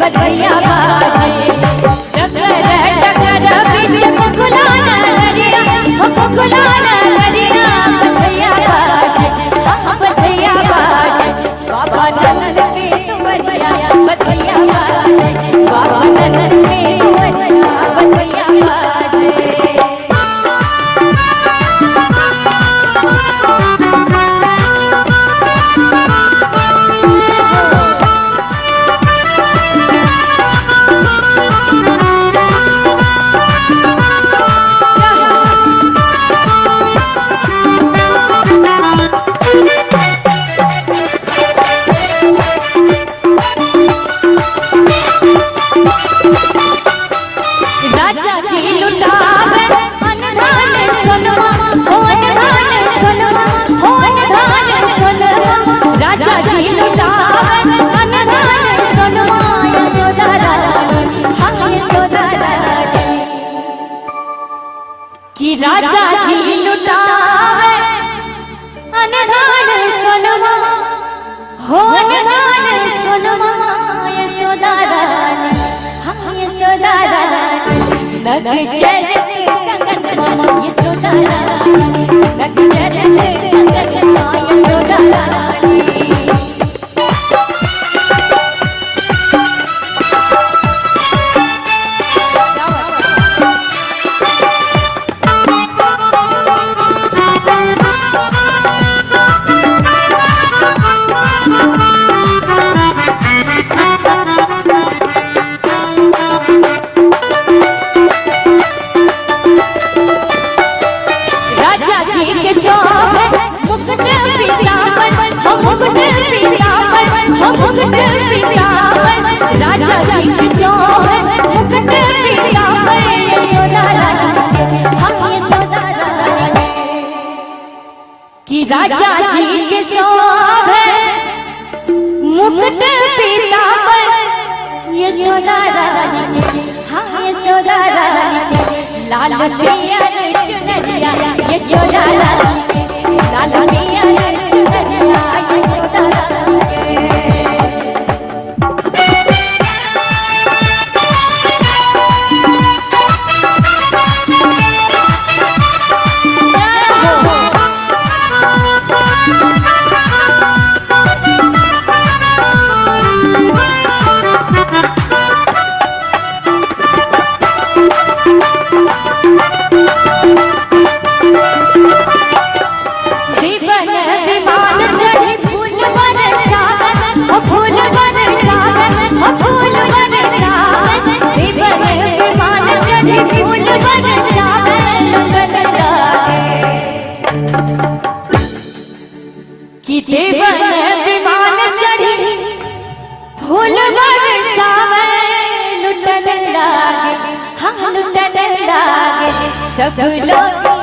बधैया बाजे डगर डगर बीच मुकुला नरिया हो मुकुला नरिया बधैया बाजे बधैया बाजे बाबा नंद के दुवरिया बधैया बाजे बाबा नंद के दुवरिया बधैया बाजे कि राजा जी लुटावे अनधान सोनमा हो अनधान सोनमा यशोदा रानी हाँ यशोदा रानी नग चरत कंगन यशोदा रानी नग चरत कंगन यशोदा रानी राजा जी के सोहे मुकुट पीतांबर यशोदा रानी हम यशोदा रानी कि राजा जी के सोहे मुकुट पीतांबर यशोदा रानी हम यशोदा रानी लाल पिया चुनरिया यशोदा रानी लाल पिया चुनरिया यशोदा रानी कि देवन विमान चढ़ी फूल बरसावे लुटन लागे हम लुटन लागे सब लोग